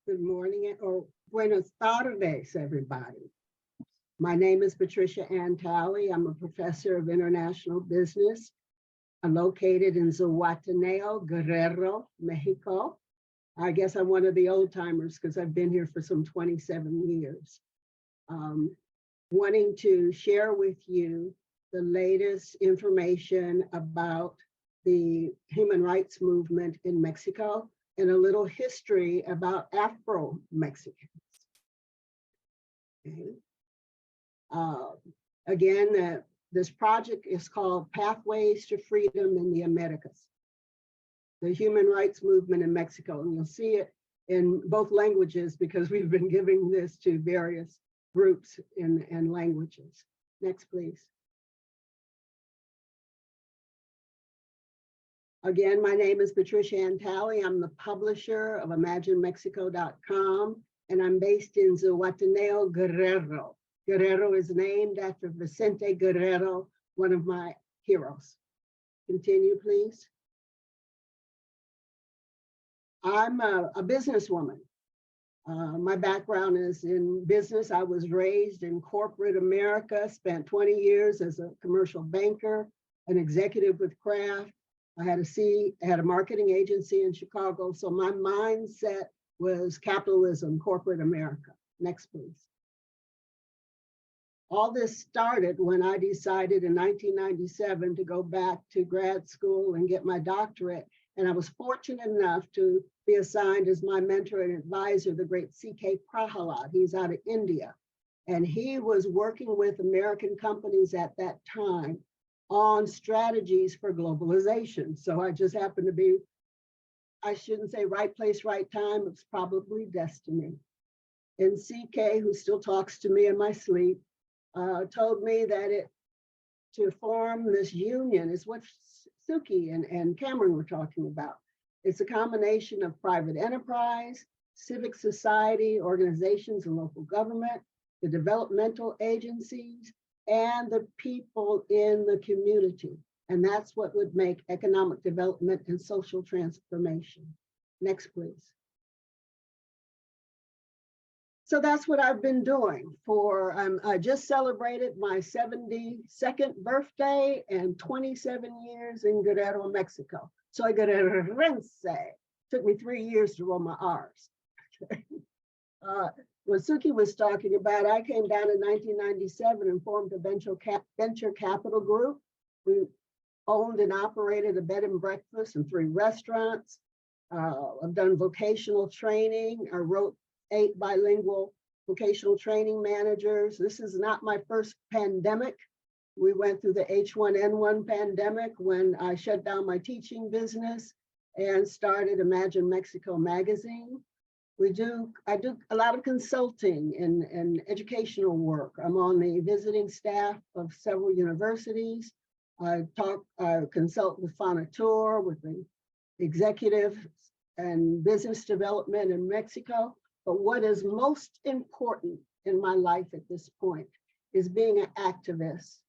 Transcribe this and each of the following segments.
Good morning, or buenas tardes, everybody. My name is Patricia Talley. I'm a professor of international business. I'm located in Zihuatanejo, Guerrero, Mexico. I guess I'm one of the old timers because I've been here for some 27 years. Wanting to share with you the latest information about the human rights movement in Mexico and a little history about Afro-Mexicans. Okay. Again, this project is called Pathways to Freedom in the Americas, the human rights movement in Mexico. And you'll see it in both languages because we've been giving this to various groups and languages. Next, please. Again, my name is Patricia Talley. I'm the publisher of ImagineMexico.com, and I'm based in Zihuatanejo, Guerrero. Guerrero is named after Vicente Guerrero, one of my heroes. Continue, please. I'm a businesswoman. My background is in business. I was raised in corporate America, spent 20 years as a commercial banker, an executive with Kraft. I had a marketing agency in Chicago, so my mindset was capitalism, corporate America. Next, please. All this started when I decided in 1997 to go back to grad school and get my doctorate. And I was fortunate enough to be assigned as my mentor and advisor, the great C.K. Prahalad. He's out of India. And he was working with American companies at that time on strategies for globalization. So I just happened to be, I shouldn't say right place, right time, it's probably destiny. And CK, who still talks to me in my sleep, told me that to form this union is what Suki and Cameron were talking about. It's a combination of private enterprise, civic society, organizations and local government, the developmental agencies, and the people in the community. And that's what would make economic development and social transformation. Next, please. So that's what I've been doing for, I just celebrated my 72nd birthday and 27 years in Guerrero, Mexico. Soy guerrerense. Took me 3 years to roll my R's. What Suki was talking about, I came down in 1997 and formed a venture capital group. We owned and operated a bed and breakfast and 3 restaurants. I've done vocational training. I wrote 8 bilingual vocational training managers. This is not my first pandemic. We went through the H1N1 pandemic when I shut down my teaching business and started Imagine Mexico magazine. I do a lot of consulting and educational work. I'm on the visiting staff of several universities. I consult with Fonatur, with the executive and business development in Mexico. But what is most important in my life at this point is being an activist.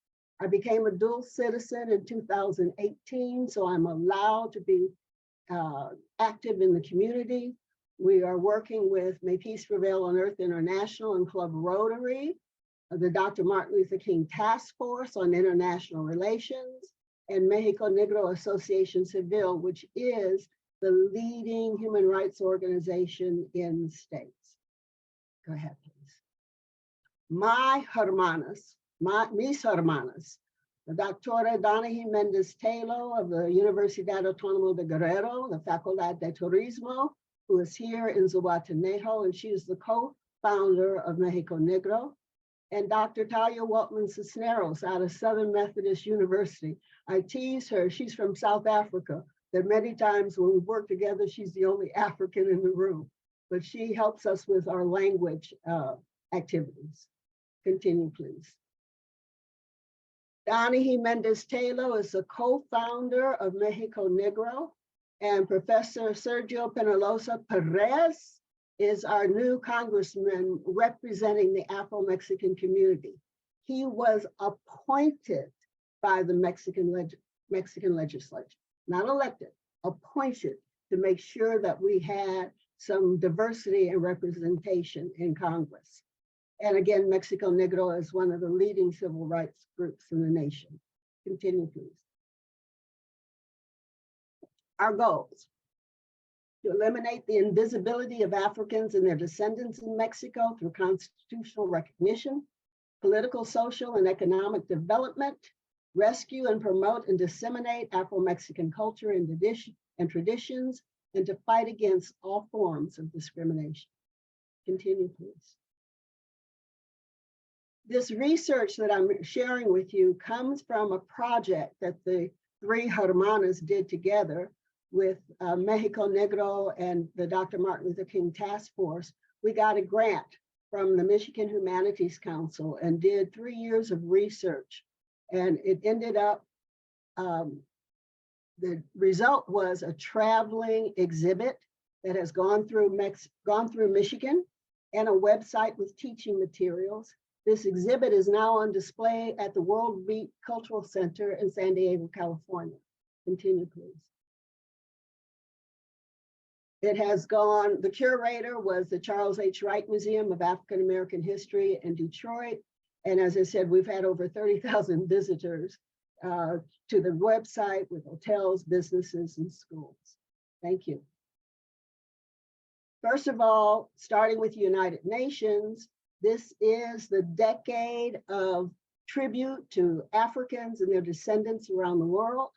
I became a dual citizen in 2018, so I'm allowed to be active in the community. We are working with May Peace Prevail on Earth International and Club Rotary, the Dr. Martin Luther King Task Force on International Relations, and Mexico Negro Association Civil, which is the leading human rights organization in the States. Go ahead, please. My hermanas, mis hermanas, the Doctora Donahue Mendez Taylor of the Universidad Autónoma de Guerrero, the Facultad de Turismo, who is here in Zihuatanejo, and she is the co-founder of Mexico Negro, and Dr. Talia Waltman Cisneros out of Southern Methodist University. I tease her, she's from South Africa, that many times when we work together, she's the only African in the room, but she helps us with our language activities. Continue, please. Donahue Mendez Taylor is the co-founder of Mexico Negro, and Professor Sergio Penalosa Perez is our new congressman representing the Afro-Mexican community. He was appointed by the Mexican legislature, not elected, appointed to make sure that we had some diversity and representation in Congress. And again, Mexico Negro is one of the leading civil rights groups in the nation. Continue, please. Our goals: to eliminate the invisibility of Africans and their descendants in Mexico through constitutional recognition, political, social, and economic development, rescue and promote and disseminate Afro-Mexican culture and traditions, and to fight against all forms of discrimination. Continue, please. This research that I'm sharing with you comes from a project that the three Hermanas did together with Mexico Negro and the Dr. Martin Luther King Task Force. We got a grant from the Michigan Humanities Council and did 3 years of research. And it ended up, the result was a traveling exhibit that has gone through Michigan, and a website with teaching materials. This exhibit is now on display at the World Beat Cultural Center in San Diego, California. Continue, please. It has gone, the curator was the Charles H. Wright Museum of African American History in Detroit. And as I said, we've had over 30,000 visitors to the website with hotels, businesses, and schools. Thank you. First of all, starting with the United Nations, this is the decade of tribute to Africans and their descendants around the world.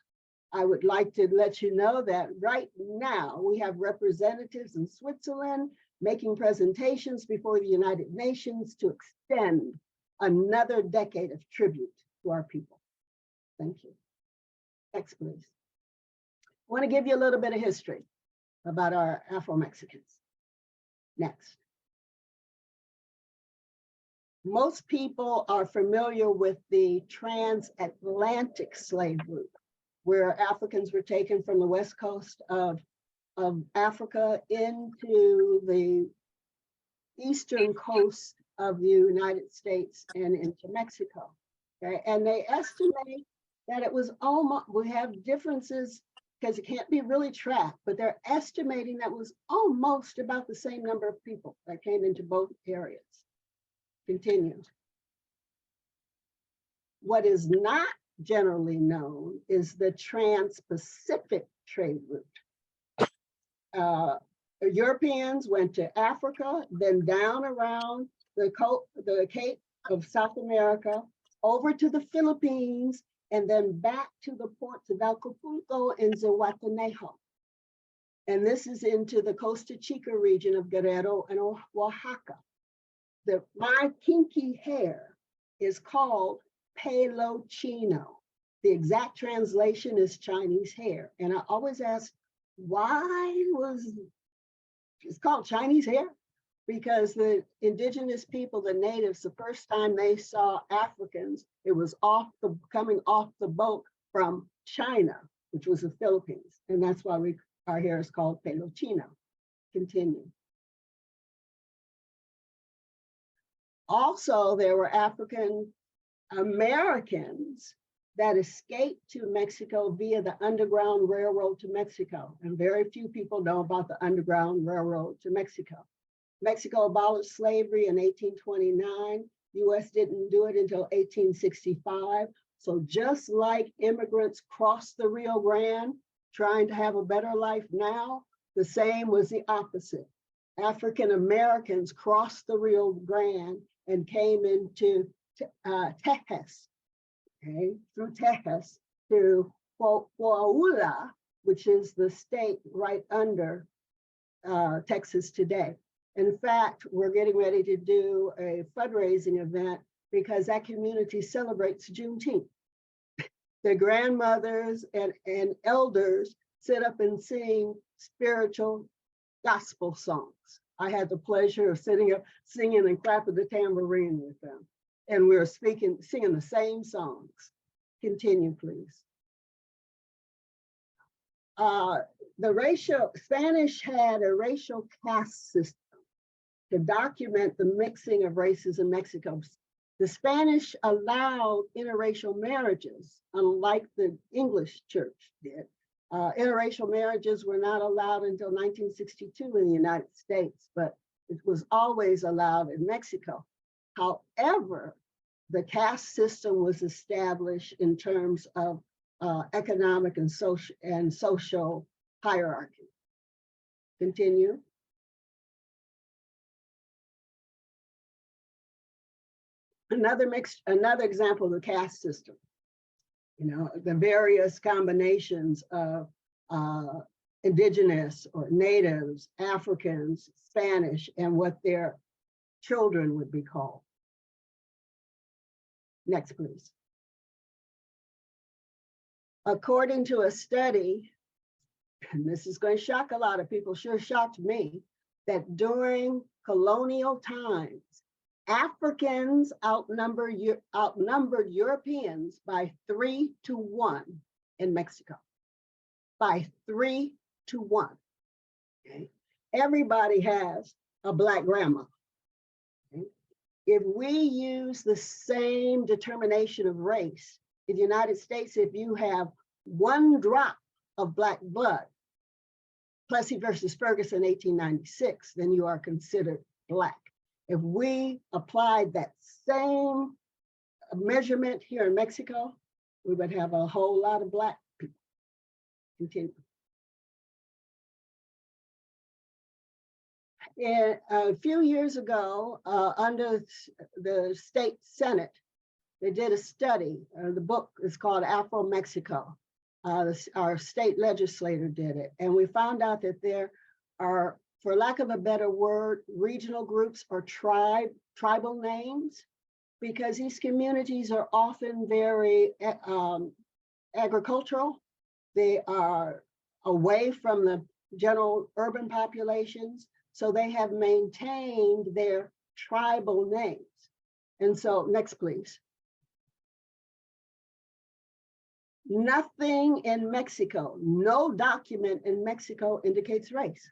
I would like to let you know that right now we have representatives in Switzerland making presentations before the United Nations to extend another decade of tribute to our people. Thank you. Next, please. I want to give you a little bit of history about our Afro-Mexicans. Next. Most people are familiar with the transatlantic slave route, where Africans were taken from the west coast of Africa into the eastern coast of the United States and into Mexico. Okay? And they estimate that it was almost, we have differences because it can't be really tracked, but they're estimating that was almost about the same number of people that came into both areas. Continue. What is not generally known is the Trans-Pacific trade route. Europeans went to Africa, then down around the Cape of South America, over to the Philippines, and then back to the ports of Acapulco and Zihuatanejo. And this is into the Costa Chica region of Guerrero and Oaxaca. My kinky hair is called pelo chino. The exact translation is Chinese hair. And I always ask, why was it's called Chinese hair? Because the indigenous people, the natives, the first time they saw Africans, it was coming off the boat from China, which was the Philippines. And that's why our hair is called pelo chino. Continue. Also, there were African Americans that escaped to Mexico via the Underground Railroad to Mexico. And very few people know about the Underground Railroad to Mexico. Mexico abolished slavery in 1829. US didn't do it until 1865. So just like immigrants crossed the Rio Grande, trying to have a better life now, the same was the opposite. African Americans crossed the Rio Grande and came into Texas, okay, through Texas to Coahuila, which is the state right under Texas today. In fact, we're getting ready to do a fundraising event because that community celebrates Juneteenth. The grandmothers and elders sit up and sing spiritual gospel songs. I had the pleasure of sitting up, singing and clapping the tambourine with them. And we were singing the same songs. Continue, please. Spanish had a racial caste system to document the mixing of races in Mexico. The Spanish allowed interracial marriages, unlike the English church did. Interracial marriages were not allowed until 1962 in the United States, but it was always allowed in Mexico. However, the caste system was established in terms of economic and social hierarchy. Continue. Another example of the caste system. You know, the various combinations of indigenous or natives, Africans, Spanish, and what their children would be called. Next, please. According to a study, and this is going to shock a lot of people, sure shocked me, that during colonial times, Africans outnumbered Europeans by 3 to 1 in Mexico, by 3 to 1. Okay? Everybody has a Black grandma. Okay? If we use the same determination of race, in the United States, if you have 1 drop of Black blood, Plessy versus Ferguson, 1896, then you are considered Black. If we applied that same measurement here in Mexico, we would have a whole lot of Black people. Continue. A few years ago, under the state Senate, they did a study. The book is called Afro-Mexico. Our state legislator did it. And we found out that there are, for lack of a better word, regional groups or tribal names, because these communities are often very agricultural. They are away from the general urban populations, so they have maintained their tribal names. And so, next, please. Nothing in Mexico, no document in Mexico indicates race.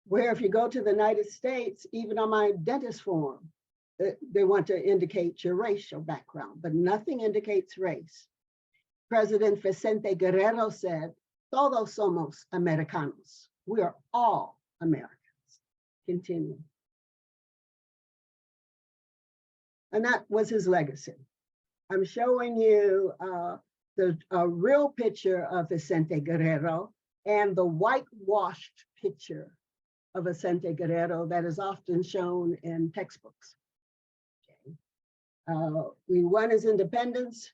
Where if you go to the United States, even on my dentist form, they want to indicate your racial background, but nothing indicates race. President Vicente Guerrero said, todos somos americanos. We are all Americans. Continue. And that was his legacy. I'm showing you a real picture of Vicente Guerrero and the whitewashed picture of Vicente Guerrero that is often shown in textbooks. Okay. We won his independence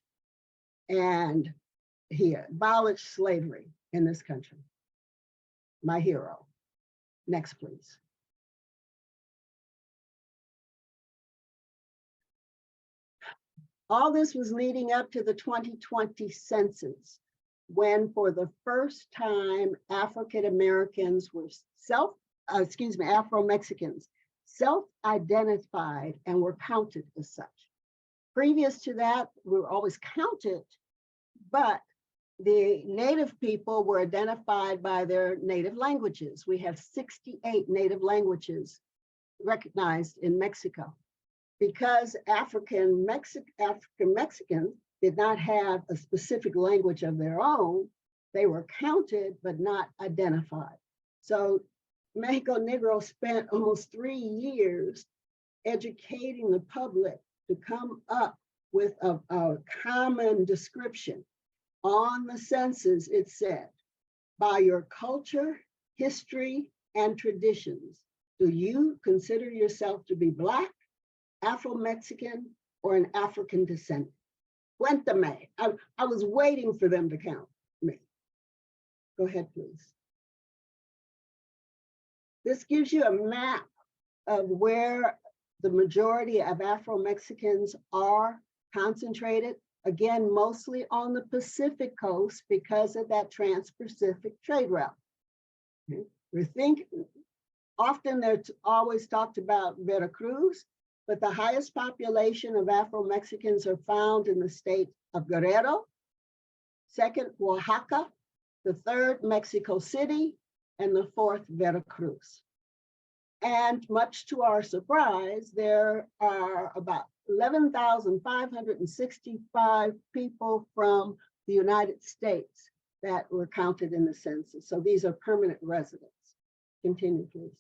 and he abolished slavery in this country. My hero. Next, please. All this was leading up to the 2020 census, when for the first time, African Americans were Afro-Mexicans, self-identified and were counted as such. Previous to that, we were always counted, but the native people were identified by their native languages. We have 68 native languages recognized in Mexico. Because African Mexicans did not have a specific language of their own, they were counted but not identified. So Mexico Negro spent almost 3 years educating the public to come up with a common description. On the census, it said, by your culture, history, and traditions, do you consider yourself to be Black, Afro-Mexican, or an African descent? Cuéntame. I was waiting for them to count me. Go ahead, please. This gives you a map of where the majority of Afro-Mexicans are concentrated. Again, mostly on the Pacific coast because of that trans-Pacific trade route. Okay. Often they're always talked about Veracruz, but the highest population of Afro-Mexicans are found in the state of Guerrero, second, Oaxaca, the third, Mexico City, and the fourth, Veracruz. And much to our surprise, there are about 11,565 people from the United States that were counted in the census. So these are permanent residents. Continue, please.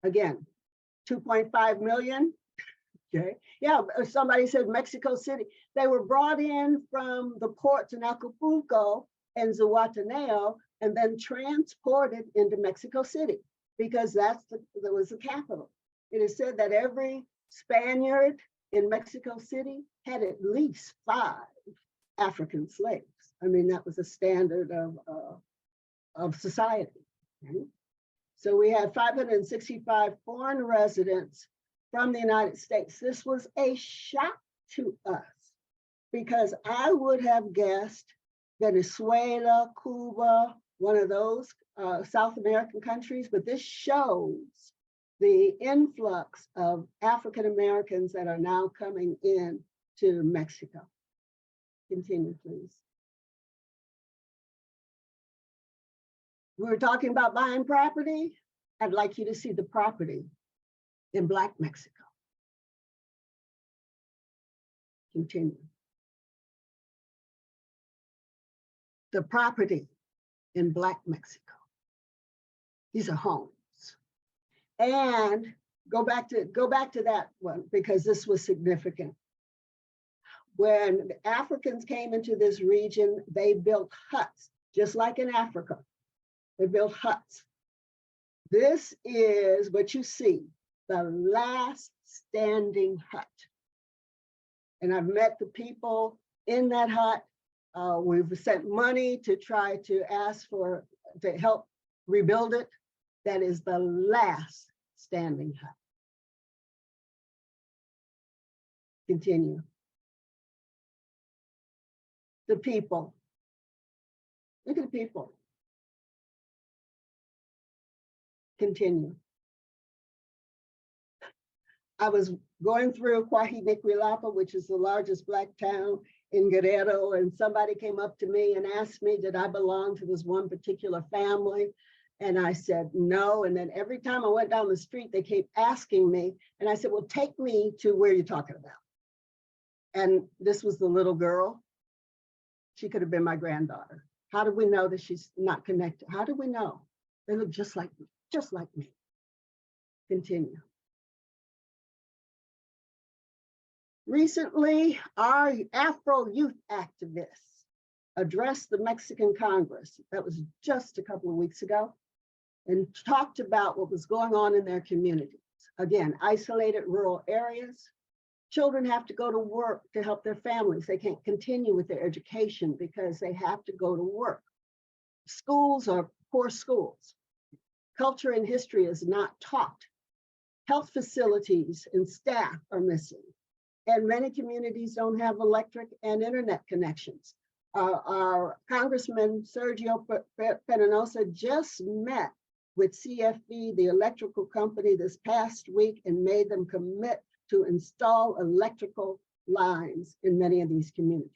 Again, 2.5 million. Okay. Yeah, somebody said Mexico City. They were brought in from the ports in Acapulco and Zihuatanejo and then transported into Mexico City because that was the capital. It is said that every Spaniard in Mexico City had at least 5 African slaves. I mean, that was a standard of society. Right? So we had 565 foreign residents from the United States. This was a shock to us because I would have guessed Venezuela, Cuba, one of those South American countries, but this shows the influx of African Americans that are now coming in to Mexico. Continue, please. We were talking about buying property. I'd like you to see the property in Black Mexico. Continue. The property in Black Mexico. These are homes. And go back to that one because this was significant. When the Africans came into this region, they built huts, just like in Africa. They built huts. This is what you see, the last standing hut. And I've met the people in that hut. We've sent money to try to ask to help rebuild it. That is the last standing hut. Continue. The people. Look at the people. Continue. I was going through Coajimalpa, which is the largest Black town in Guerrero, and somebody came up to me and asked me, did I belong to this one particular family? And I said, no. And then every time I went down the street, they kept asking me, and I said, well, take me to where you're talking about. And this was the little girl. She could have been my granddaughter. How do we know that she's not connected? How do we know? They look just like me, just like me. Continue. Recently, our Afro youth activists addressed the Mexican Congress. That was just a couple of weeks ago, and talked about what was going on in their communities. Again, isolated rural areas. Children have to go to work to help their families. They can't continue with their education because they have to go to work. Schools are poor schools. Culture and history is not taught. Health facilities and staff are missing. And many communities don't have electric and internet connections. Our Congressman Sergio Penosa just met with CFE, the electrical company, this past week and made them commit to install electrical lines in many of these communities.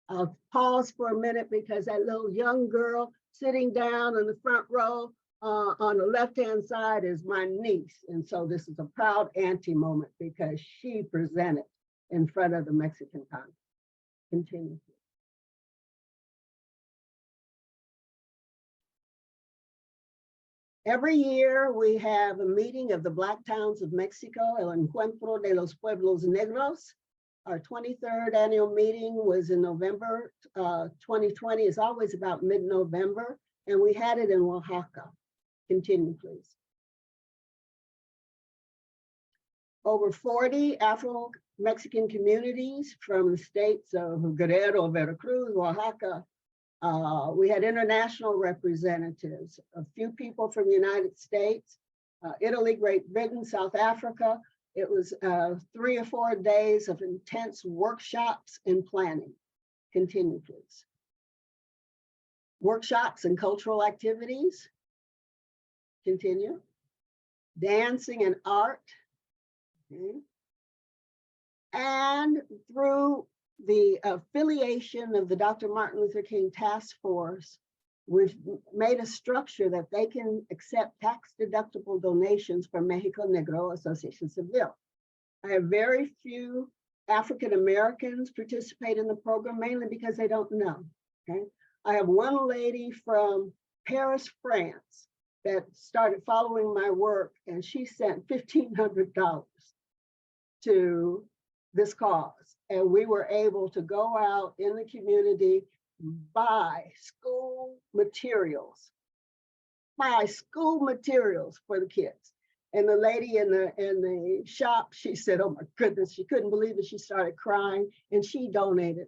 I'll pause for a minute because that little young girl sitting down in the front row on the left-hand side is my niece. And so this is a proud auntie moment because she presented in front of the Mexican Congress. Continue. Every year we have a meeting of the Black Towns of Mexico, El Encuentro de los Pueblos Negros. Our 23rd annual meeting was in November 2020. It's always about mid-November, and we had it in Oaxaca. Continue, please. Over 40 Afro-Mexican communities from the states of Guerrero, Veracruz, Oaxaca. We had international representatives, a few people from the United States, Italy, Great Britain, South Africa. It was 3 or 4 days of intense workshops and planning. Continue, please. Workshops and cultural activities. Continue. Dancing and art. Okay. And through the affiliation of the Dr. Martin Luther King Task Force, we've made a structure that they can accept tax-deductible donations from Mexico Negro Asociación Civil. I have very few African Americans participate in the program mainly because they don't know. Okay, I have one lady from Paris, France, that started following my work, and she sent $1,500 to this cause, and we were able to go out in the community, buy school materials for the kids. And the lady in the shop, she said, "Oh my goodness," she couldn't believe it. She started crying, and she donated.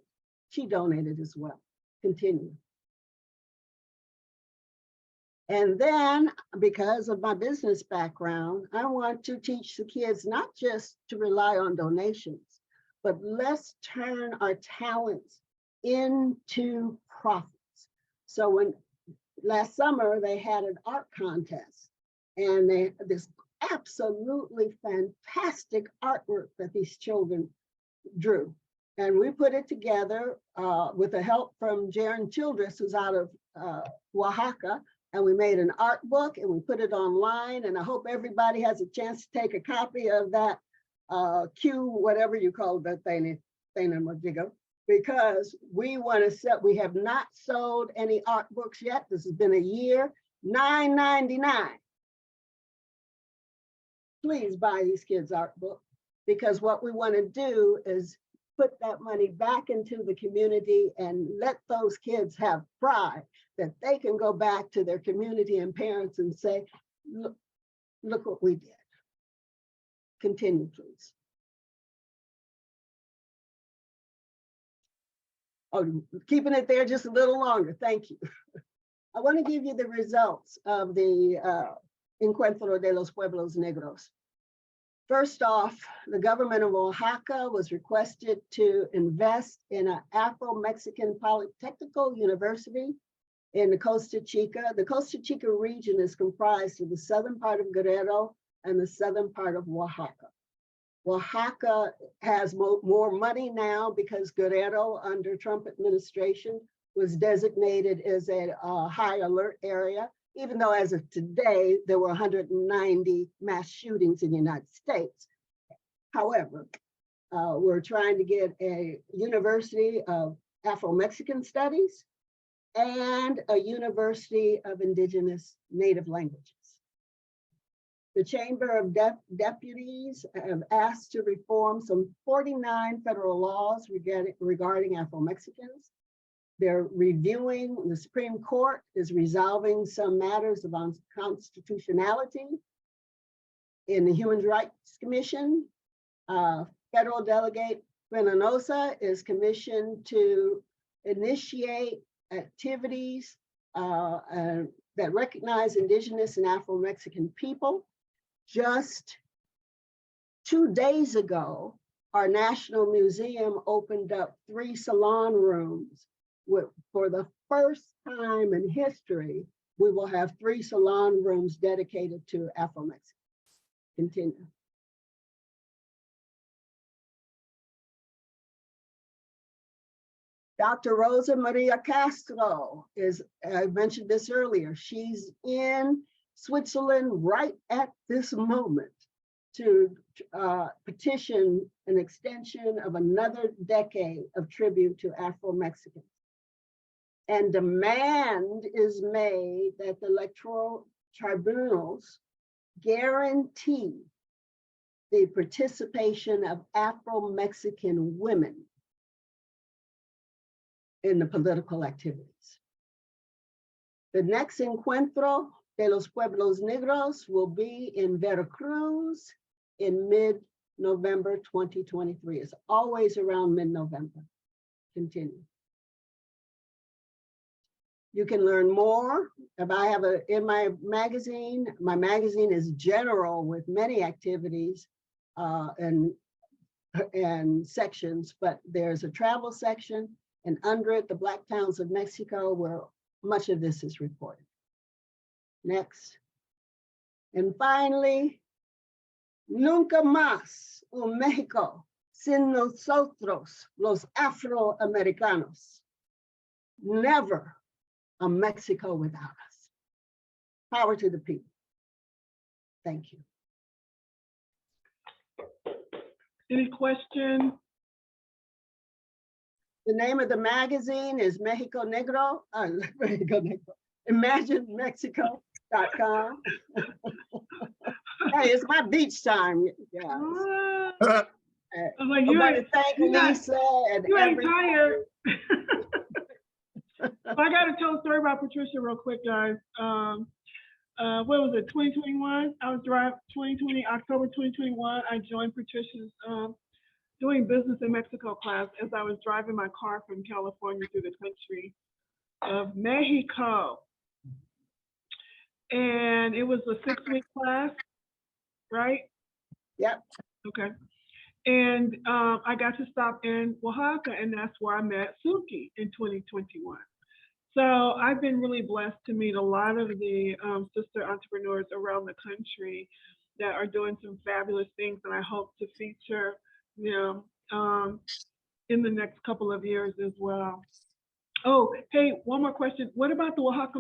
She donated as well. Continue. And then, because of my business background, I want to teach the kids not just to rely on donations, but let's turn our talents into profits. So when last summer they had an art contest, and this absolutely fantastic artwork that these children drew. And we put it together with the help from Jaron Childress, who's out of Oaxaca. And we made an art book and we put it online. And I hope everybody has a chance to take a copy of that whatever you call that thing, because we want to sell. We have not sold any art books yet. This has been a year. $9.99. Please buy these kids' art book, because what we want to do is put that money back into the community and let those kids have pride that they can go back to their community and parents and say, look what we did. Continue, please. Oh, keeping it there just a little longer. Thank you. I want to give you the results of the Encuentro de los Pueblos Negros. First off, the government of Oaxaca was requested to invest in an Afro-Mexican Polytechnical University in the Costa Chica. The Costa Chica region is comprised of the southern part of Guerrero and the southern part of Oaxaca. Oaxaca has more money now because Guerrero, under Trump administration, was designated as a high alert area, even though as of today, there were 190 mass shootings in the United States. However, we're trying to get a University of Afro-Mexican Studies and a University of Indigenous Native Languages. The Chamber of Deputies have asked to reform some 49 federal laws regarding Afro-Mexicans. They're reviewing, the Supreme Court is resolving some matters of constitutionality in the Human Rights Commission. Federal Delegate Venenosa is commissioned to initiate activities that recognize Indigenous and Afro-Mexican people. Just 2 days ago, our National Museum opened up 3 salon rooms. For the first time in history, we will have 3 salon rooms dedicated to Afro-Mexicans. Continue. Dr. Rosa Maria Castro is, I mentioned this earlier, she's in Switzerland right at this moment to petition an extension of another decade of tribute to Afro-Mexicans. And demand is made that the electoral tribunals guarantee the participation of Afro-Mexican women in the political activities. The next Encuentro de los Pueblos Negros will be in Veracruz in mid-November 2023. It's always around mid-November. Continue. You can learn more. If I have in my magazine is general with many activities and sections, but there's a travel section, and under it, the Black Towns of Mexico, where much of this is reported. Next. And finally, nunca más un México sin nosotros, los Afro-Americanos. Never a Mexico without us. Power to the people. Thank you. Any questions The name of the magazine is Mexico Negro, Mexico Negro, ImagineMexico.com. Hey, it's my beach time, guys. I'm like, I want to thank Lisa and you ain't everybody. tired. I got to tell a story about Patricia real quick, guys. What was it, 2021? I was driving, October 2021, I joined Patricia's doing business in Mexico class as I was driving my car from California through the country of Mexico. And it was a 6-week class, right? Yep. Okay. And I got to stop in Oaxaca, and that's where I met Suki in 2021. So I've been really blessed to meet a lot of the sister entrepreneurs around the country that are doing some fabulous things, and I hope to feature them in the next couple of years as well. Oh, hey, one more question. What about the Oaxaca,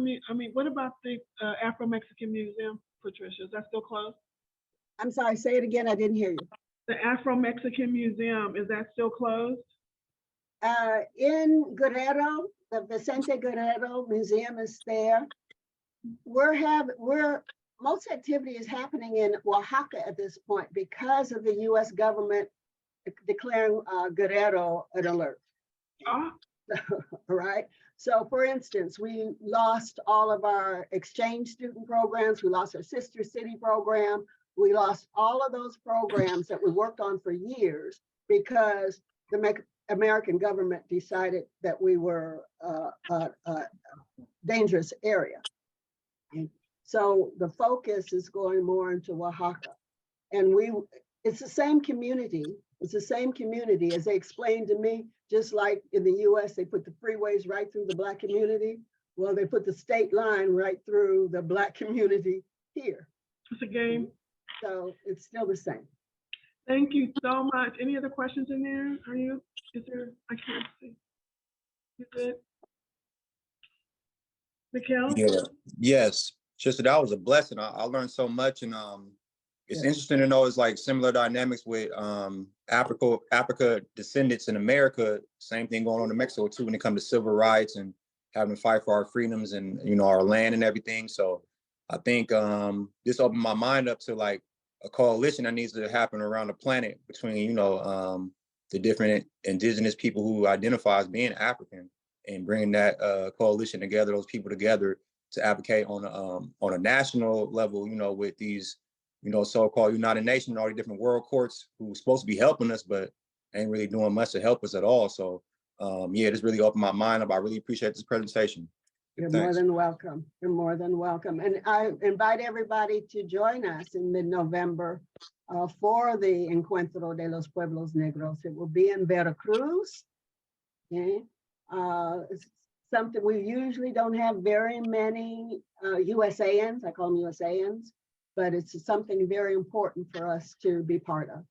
what about the Afro-Mexican Museum, Patricia? Is that still closed? I'm sorry, say it again, I didn't hear you. The Afro-Mexican Museum, is that still closed? In Guerrero, the Vicente Guerrero Museum is there. Most activity is happening in Oaxaca at this point because of the US government declaring Guerrero an alert. Oh. All right. So for instance, we lost all of our exchange student programs. We lost our sister city program. We lost all of those programs that we worked on for years because the American government decided that we were a dangerous area. And so the focus is going more into Oaxaca. And it's the same community. It's the same community as they explained to me, just like in the US, they put the freeways right through the Black community. Well, they put the state line right through the Black community here. It's a game. So it's still the same. Thank you so much. Any other questions in there? Is there, I can't see. You good? Mikhail? Yeah, yes. Just that was a blessing. I learned so much, and it's interesting to know it's like similar dynamics with Africa descendants in America. Same thing going on in Mexico too when it comes to civil rights and having to fight for our freedoms and our land and everything. So I think this opened my mind up to like a coalition that needs to happen around the planet between the different indigenous people who identify as being African, and bringing that coalition together, those people together to advocate on a national level, with these, so-called United Nations and all the different world courts who are supposed to be helping us, but ain't really doing much to help us at all. So yeah, this really opened my mind up. I really appreciate this presentation. You're Thanks. more than welcome. You're more than welcome. And I invite everybody to join us in mid-November for the Encuentro de los Pueblos Negros. It will be in Veracruz. Okay. It's something we usually don't have very many USANs, I call them USANs, but it's something very important for us to be part of.